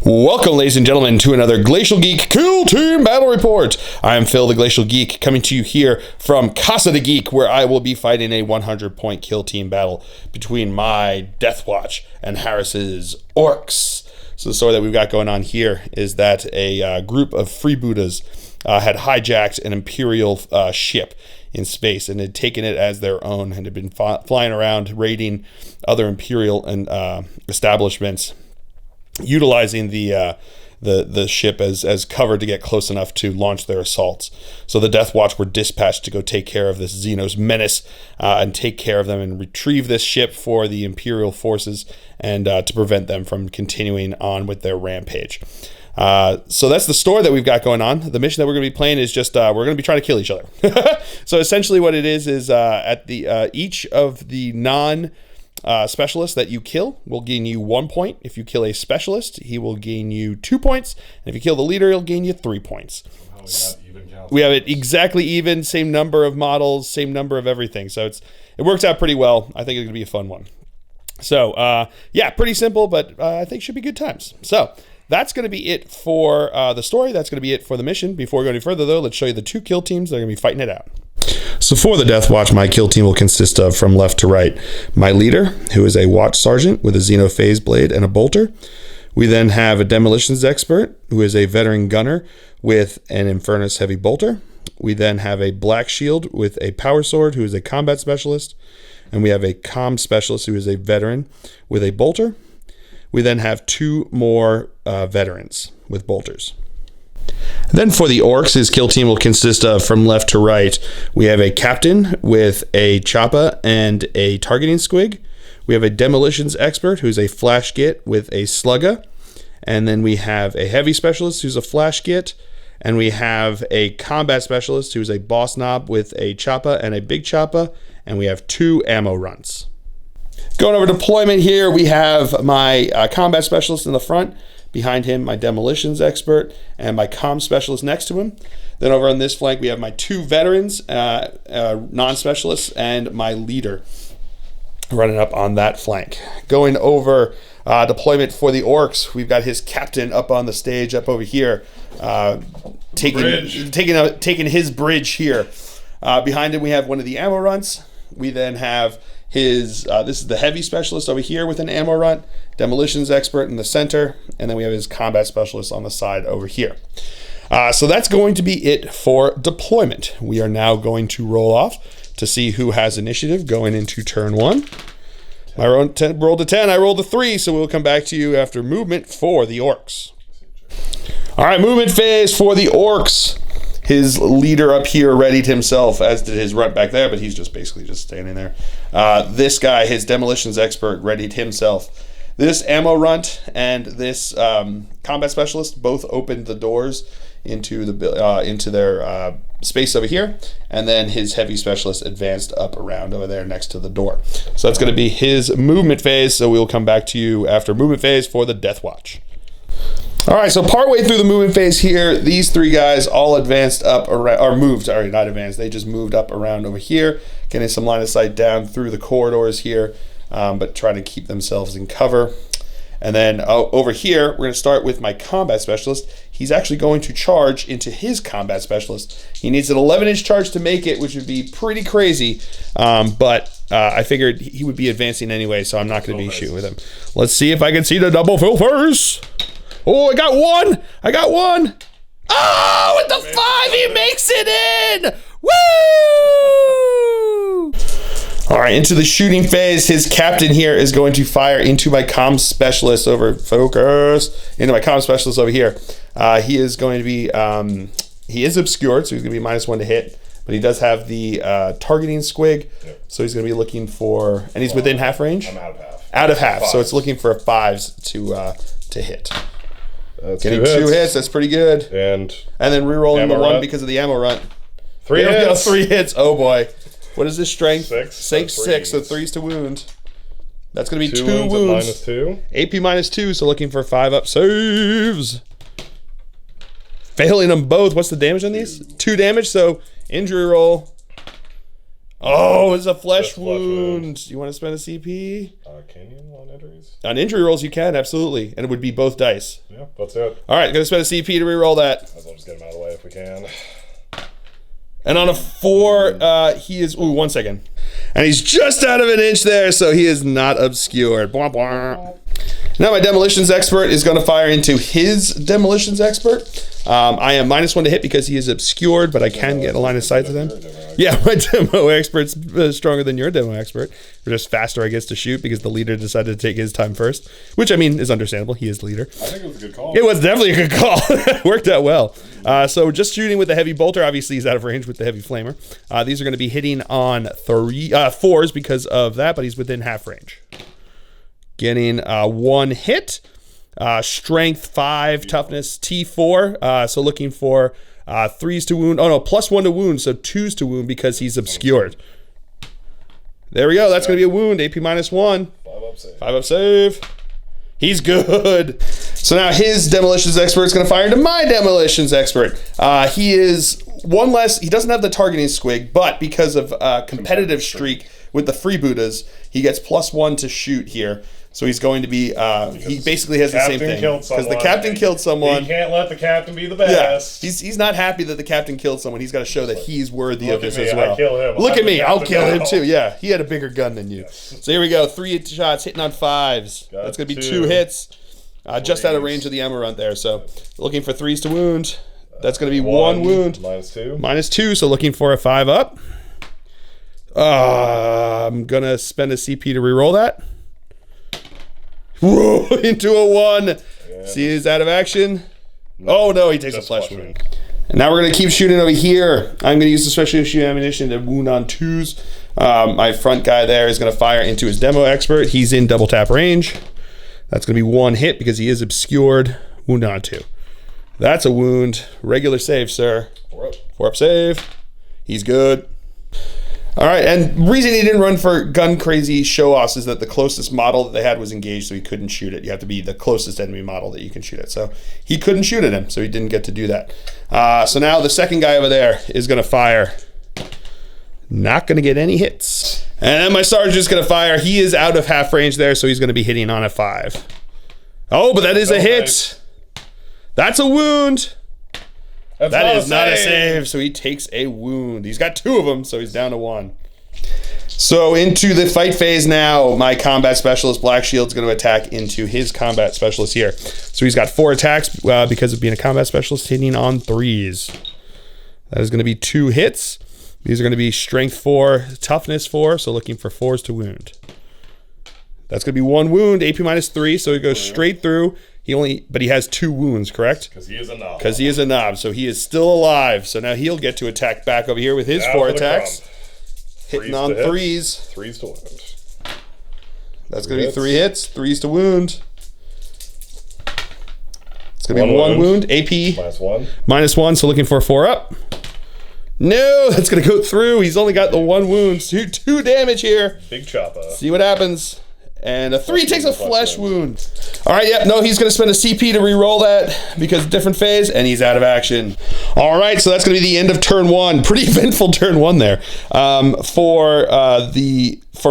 Welcome, ladies and gentlemen, to another Glacial Geek Kill Team Battle Report. I am Phil, the Glacial Geek, coming to you here from Casa de Geek, where I will be fighting a 100-point kill team battle between my Deathwatch and Harris's Orks. So the story that we've got going on here is that a group of Freebootas had hijacked an Imperial ship in space and had taken it as their own and had been flying around raiding other Imperial and establishments, utilizing the ship as cover to get close enough to launch their assaults. So the Deathwatch were dispatched to go take care of this xenos menace and take care of them and retrieve this ship for the Imperial forces and to prevent them from continuing on with their rampage. So that's the story that we've got going on. The mission that we're going to be playing is just we're going to be trying to kill each other. So essentially what it is at the each of the specialist that you kill will gain you 1 point. If you kill a specialist, he will gain you 2 points. And if you kill the leader, he'll gain you 3 points. We have it exactly even, same number of models, same number of everything. So it works out pretty well. I think it's going to be a fun one. So yeah, pretty simple, but I think should be good times. So that's going to be it for the story. That's going to be it for the mission. Before we go any further, though, let's show you the two kill teams that are going to be fighting it out. So for the Deathwatch, my kill team will consist of, from left to right, my leader, who is a watch sergeant with a xenophase blade and a bolter. We then have a demolitions expert, who is a veteran gunner with an Infernus heavy bolter. We then have a black shield with a power sword, who is a combat specialist. And we have a comm specialist, who is a veteran with a bolter. We then have two more veterans with bolters. Then for the Orks, his kill team will consist of, from left to right, we have a captain with a choppa and a targeting squig. We have a demolitions expert who's a flash git with a slugga. And then we have a heavy specialist who's a flash git. And we have a combat specialist who's a boss knob with a choppa and a big choppa. And we have 2 ammo runs. Going over deployment here, we have my combat specialist in the front. Behind him, my demolitions expert and my comm specialist next to him. Then over on this flank, we have my 2 veterans, non-specialists, and my leader running up on that flank. Going over deployment for the Orks, we've got his captain up on the stage, up over here, taking his bridge here. Behind him, we have one of the ammo runs. We then have his this is the heavy specialist over here with an ammo run, demolitions expert in the center, and then we have his combat specialist on the side over here. So that's going to be it for deployment. We are now going to roll off to see who has initiative going into turn 1. I rolled a 10, I rolled a 3, so we'll come back to you after movement for the Orks. All right, movement phase for the Orks. His leader up here readied himself, as did his runt back there, but he's just basically just standing there. This guy, his demolitions expert, readied himself. This ammo runt and this combat specialist both opened the doors into their space over here, and then his heavy specialist advanced up around over there next to the door. So that's going to be his movement phase. So we'll come back to you after movement phase for the Deathwatch. All right, so partway through the movement phase here, these 3 guys all advanced up around, or moved, sorry, not advanced, they just moved up around over here, getting some line of sight down through the corridors here, but trying to keep themselves in cover. And then over here, we're going to start with my combat specialist. He's actually going to charge into his combat specialist. He needs an 11-inch charge to make it, which would be pretty crazy, but I figured he would be advancing anyway, so I'm not going to be shooting with him. Let's see if I can see the double fill first. Oh, I got one. Oh, with the 5, he makes it in. Woo! All right, into the shooting phase. His captain here is going to fire into my comm specialist over here. He is going to be, he is obscured, so he's going to be -1 to hit, but he does have the targeting squig, so he's going to be looking for, and he's within half range? I'm out of half. So it's looking for 5s to hit. That's getting 2 hits, that's pretty good. And then re-rolling the 1 because of the ammo run. 3 hits. 3 hits. Oh boy. What is this strength? 6. 6, so 3s to wound. That's going to be 2 wounds. -2. AP -2, so looking for 5 up saves. Failing them both. What's the damage on these? 2 damage, so injury roll. Oh, it's a flesh Just flesh wound. You want to spend a CP? Can you on injuries? On injury rolls, you can, absolutely. And it would be both dice. Yeah, that's it. All right, going to spend a CP to reroll that. Might as well just get him out of the way if we can. And on a 4, he is... Ooh, 1 second. And he's just out of an inch there, so he is not obscured. Blah, blah. Now my Demolitions Expert is going to fire into his Demolitions Expert. I am -1 to hit because he is obscured, but I can get a line of sight to them. Yeah, my Demo Expert's stronger than your Demo Expert. Or just faster, I guess, to shoot because the leader decided to take his time first. Which, I mean, is understandable. He is the leader. I think it was a good call. It was definitely a good call. It worked out well. So just shooting with the heavy bolter. Obviously, he's out of range with the heavy flamer. These are going to be hitting on 4s because of that, but he's within half range. Getting 1 hit. Strength 5, toughness T4. So looking for 3s to wound. Oh no, +1 to wound, so 2s to wound because he's obscured. There we go. That's going to be a wound. AP -1. 5 up save. 5 up save. He's good. So now his Demolitions Expert is going to fire into my Demolitions Expert. He is 1 less. He doesn't have the targeting squig, but because of competitive streak with the Freebootas, he gets +1 to shoot here. So he's going to be, he basically has the same thing. Because the captain killed someone. He can't let the captain be the Yeah, best. he's not happy that the captain killed someone. He's got to show that he's worthy of this as I well. kill him. Look I'm at the me, I'll captain kill him now. too. Yeah, he had a bigger gun than you. Yes. So here we go, 3 shots hitting on 5s. Got That's going to be 2. 2 hits. Just out of range of the ammo runt there. So looking for 3s to wound. That's going to be 1 wound. -2. -2, so looking for a 5 up. I'm going to spend a CP to reroll that. Whoa, into a 1. Yeah. See, he's out of action. Oh no, he takes a Just flesh flesh wound. And now we're going to keep shooting over here. I'm going to use the special issue ammunition to wound on 2s. My front guy there is going to fire into his Demo Expert. He's in double tap range. That's going to be 1 hit because he is obscured. Wound on 2. That's a wound. Regular save, sir. 4 up. 4 up save. He's good. All right, and reason he didn't run for gun crazy show-offs is that the closest model that they had was engaged, so he couldn't shoot it. You have to be the closest enemy model that you can shoot it. So he couldn't shoot at him, so he didn't get to do that. So now the second guy over there is going to fire. Not going to get any hits. And then my sergeant's going to fire. He is out of half range there, so he's going to be hitting on a 5. Oh, but that is a hit. Nice. That's a wound. That's That is not a save, so he takes a wound. He's got 2 of them, so he's down to 1. So into the fight phase now, my combat specialist, Black Shield's going to attack into his combat specialist here. So he's got 4 attacks because of being a combat specialist, hitting on 3s. That is going to be 2 hits. These are going to be strength 4, toughness 4, so looking for 4s to wound. That's going to be 1 wound, AP -3, so he goes straight through. But he has 2 wounds, correct? Because he is a knob. Because he is a knob, so he is still alive. So now he'll get to attack back over here with his Now 4 for the attacks. crumb. Hitting on 3s. 3s to wound. That's going to be 3 hits, 3s to wound. It's going to be 1 One wound. AP -1. -1, so looking for a 4 up. No, that's going to go through. He's only got the 1 wound. 2 damage here. Big chopper. See what happens. And a 3 takes a flesh wound. All right, yep, no, he's going to spend a CP to re-roll that because different phase, and he's out of action. All right, so that's going to be the end of turn 1. Pretty eventful turn 1 there. For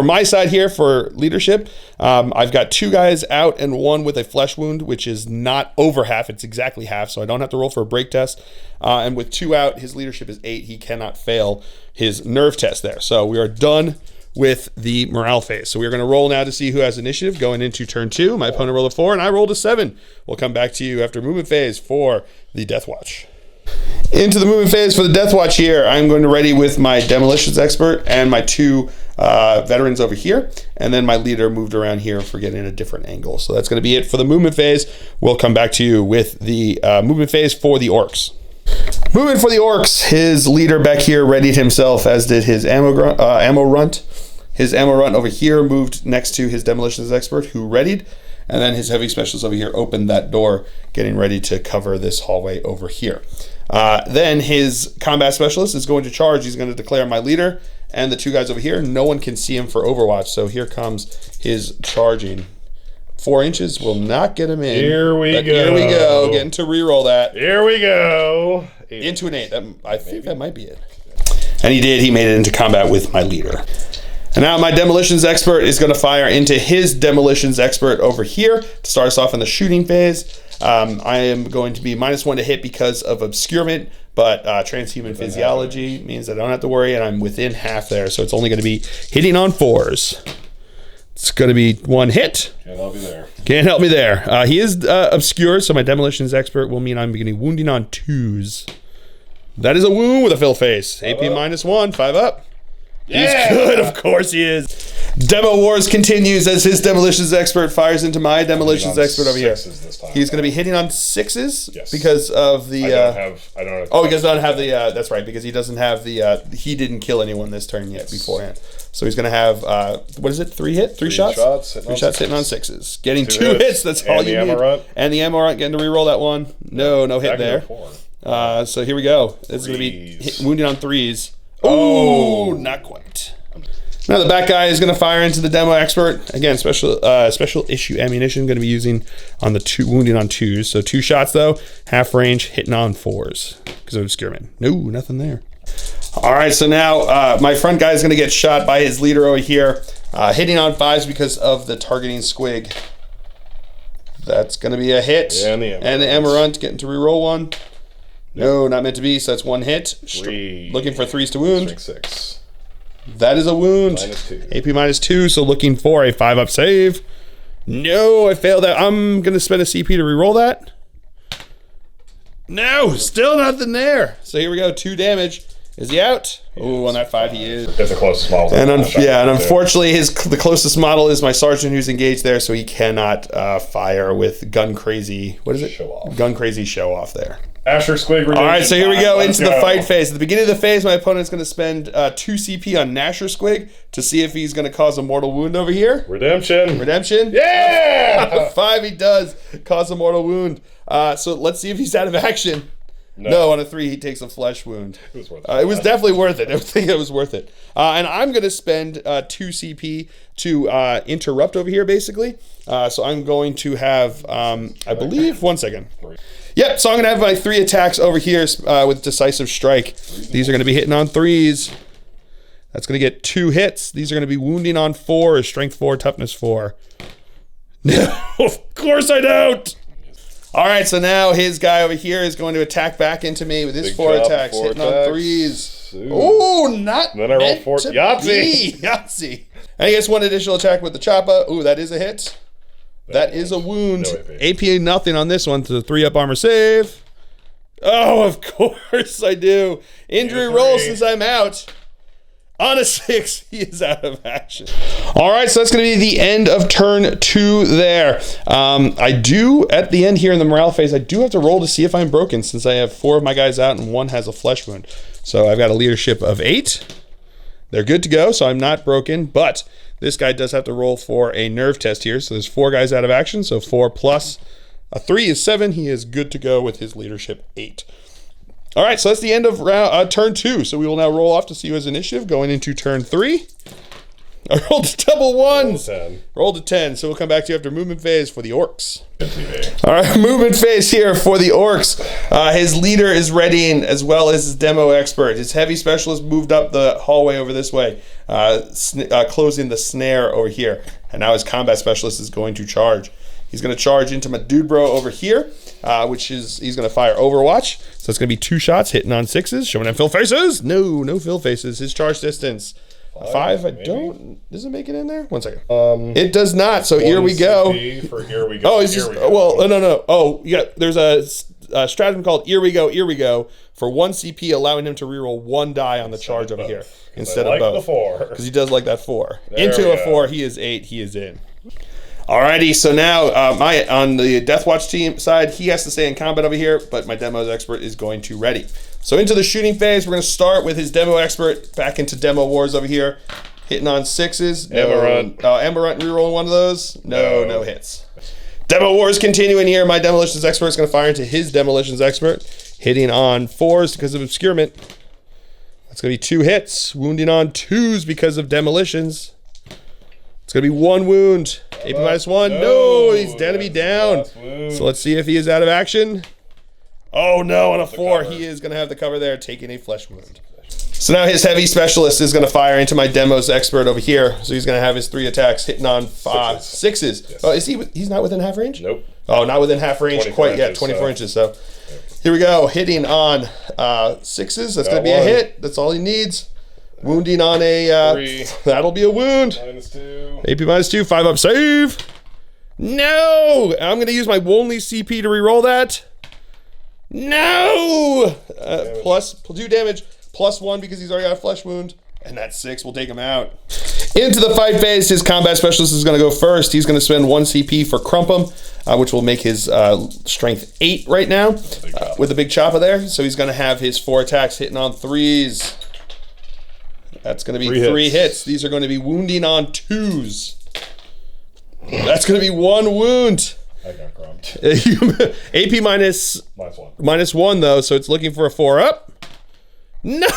my side here, for leadership, I've got 2 guys out and 1 with a flesh wound, which is not over half. It's exactly half, so I don't have to roll for a break test. And with 2 out, his leadership is 8. He cannot fail his nerve test there. So we are done with the morale phase. So we're going to roll now to see who has initiative going into turn 2. My opponent rolled a 4 and I rolled a 7. We'll come back to you after movement phase for the Deathwatch. Into the movement phase for the Deathwatch here, I'm going to ready with my Demolitions Expert and my 2 veterans over here. And then my leader moved around here for getting a different angle. So that's going to be it for the movement phase. We'll come back to you with the movement phase for the Orks. Moving for the Orks, his leader back here readied himself, as did his ammo runt. His ammo runt over here moved next to his Demolitions Expert, who readied, and then his heavy specialist over here opened that door, getting ready to cover this hallway over here. Then his combat specialist is going to charge. He's going to declare my leader, and the 2 guys over here, no one can see him for Overwatch, so here comes his charging. 4 inches will not get him in. Here we go. Here we go, getting to reroll that. Here we go. Into an 8. I think that might be it. And he did. He made it into combat with my leader. And now my demolitions expert is going to fire into his demolitions expert over here to start us off in the shooting phase. I am going to be -1 to hit because of obscurement, but transhuman physiology means I don't have to worry, and I'm within half there, so it's only going to be hitting on 4s. It's going to be 1 hit. Can't help you there. Can't help me there. He is obscure, so my demolitions expert will mean I'm beginning wounding on 2s. That is a wound with a fill face. AP -1, 5 up. Yeah! He's good, of course he is. Demo Wars continues as his demolitions expert fires into my demolitions expert over here. He's going to be hitting on 6s because of the. I don't have. Oh, he doesn't have the. That's right, because he doesn't have the. He didn't kill anyone this turn yet beforehand. So he's going to have. What is it? 3 shots? 3 shots hitting on 6s. Getting 2 hits. That's all you need. And the ammo getting to reroll that one. No hit there. So here we go. This is going to be wounding on 3s. Oh, not quite. Now the back guy is going to fire into the demo expert. Again, special issue ammunition going to be using on the wounding on 2s. So 2 shots though, half range, hitting on 4s because of obscurement. No, nothing there. All right, so now my front guy is going to get shot by his leader over here, hitting on 5s because of the targeting squig. That's going to be a hit. And the Amarunt getting to reroll 1. No, not meant to be, so that's 1 hit. Looking for 3s to wound. 6. That is a wound. -2. AP -2, so looking for a 5-up save. No, I failed that. I'm going to spend a CP to reroll that. No, still nothing there. So here we go, 2 damage. Is he out? Oh, on that 5 he is. That's the closest model. And unfortunately, the closest model is my sergeant who's engaged there, so he cannot fire with gun crazy. What is it? Show off. Gun crazy show off there. Asher Squig. All right, so here we go into the fight phase. At the beginning of the phase, my opponent's going to spend 2 CP on Nasher Squig to see if he's going to cause a mortal wound over here. Redemption. Yeah! 5, he does cause a mortal wound. So let's see if he's out of action. No, on a 3, he takes a flesh wound. It was worth it. It was definitely worth it. I think it was worth it. And I'm going to spend 2 CP to interrupt over here, basically. So I'm going to have, I believe, 1 second. Yep, so I'm going to have my 3 attacks over here with Decisive Strike. These are going to be hitting on 3s. That's going to get 2 hits. These are going to be wounding on 4, Strength 4, Toughness 4. No, of course I don't. All right, so now his guy over here is going to attack back into me with his 4 attacks, hitting on 3s. Ooh, not then I roll 4. Yahtzee. Yahtzee. And he gets 1 additional attack with the choppa. Ooh, that is a hit. That is a wound. No AP nothing on this one. To 3-up armor save. Oh, of course I do. Injury roll since I'm out. On a 6, he is out of action. All right, so that's going to be the end of turn 2 there. I do, at the end here in the morale phase, I do have to roll to see if I'm broken since I have 4 of my guys out and 1 has a flesh wound. So I've got a leadership of 8. They're good to go, so I'm not broken, but this guy does have to roll for a nerve test here. So there's 4 guys out of action, so 4 plus a 3 is 7. He is good to go with his leadership 8. All right, so that's the end of turn 2. So we will now roll off to see who has initiative going into turn 3. I rolled double 1s. Rolled a 10. So we'll come back to you after movement phase for the Orks. All right, movement phase here for the Orks. His leader is readying as well as his demo expert. His heavy specialist moved up the hallway over this way, closing the snare over here. And now his combat specialist is going to charge. He's going to charge into my dude bro over here, which is, he's going to fire Overwatch. So it's going to be 2 shots hitting on 6s, showing them fill faces. No fill faces. His charge distance. 5, I don't. Does it make it in there? 1 second. It does not. So here we go. For here we go. Oh, it's just, well, no. Oh, yeah. There's a stratagem called here we go for 1 CP, allowing him to reroll 1 die on the charge over here instead of both. Because he does like that 4. Into a 4, he is 8. He is in. Alrighty, so now on the Deathwatch team side, he has to stay in combat over here, but my demos expert is going to ready. So into the shooting phase, we're going to start with his demo expert back into demo wars over here, hitting on 6s. Amarunt. Amarunt rerolling 1 of those. No hits. Demo wars continuing here. My demolitions expert is going to fire into his demolitions expert, hitting on 4s because of obscurement. That's going to be 2 hits, wounding on 2s because of demolitions. It's going to be 1 wound. AP -1. No, he's down to be down. So let's see if he is out of action. Oh no, on a 4, he is going to have the cover there, taking a flesh wound. So now his heavy specialist is going to fire into my demos expert over here. So he's going to have his 3 attacks hitting on sixes. Yes. Oh, is he? He's not within half range? Nope. Oh, not within half range quite yet. 24 inches. So here we go. Hitting on sixes. That's going to be a hit. That's all he needs. Wounding on a 3. That'll be a wound. -2. AP -2. 5-up save. No. I'm going to use my only CP to reroll that. No. Plus 2 damage. +1 because he's already got a flesh wound. And that's 6. We'll take him out. Into the fight phase, his combat specialist is going to go first. He's going to spend 1 CP for Crump him, which will make his strength 8 right now with the big chopper there. So he's going to have his 4 attacks hitting on 3s. That's going to be 3 hits. These are going to be wounding on 2s. That's going to be 1 wound. I got crumped. AP -1 though, so it's looking for a 4-up. No!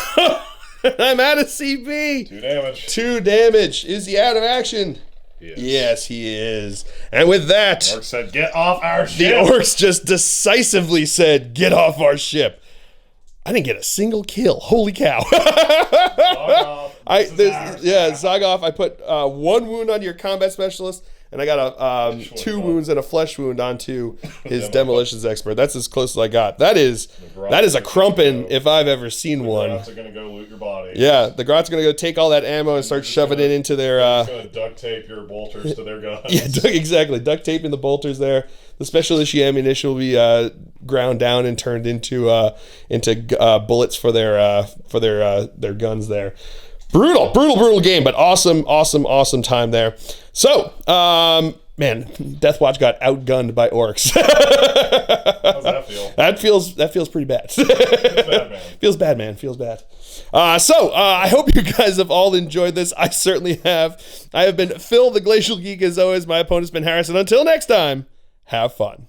I'm out of CP. 2 damage. 2 damage. Is he out of action? Yes, he is. And with that, Orks said, "Get off our ship." the Orks just decisively said, "Get off our ship." I didn't get a single kill. Holy cow! Zagoff. I put 1 wound on your combat specialist, and I got a 2 wounds and a flesh wound onto his demolitions expert. That's as close as I got. That is a crumpin' if I've ever seen one. The Grots are gonna go loot your body. Yeah, the Grots are gonna go take all that ammo and start shoving it into their. Just gonna duct tape your bolters to their guns. Yeah, exactly. Duct taping the bolters there. The special issue ammunition will be ground down and turned into bullets for their guns there. Brutal game, but awesome time there. So, man, Deathwatch got outgunned by Orks. How's that feel? That feels pretty bad. Feels bad, man. Feels bad. So I hope you guys have all enjoyed this. I certainly have. I have been Phil, the Glacial Geek, as always. My opponent's been Harrison. Until next time, have fun.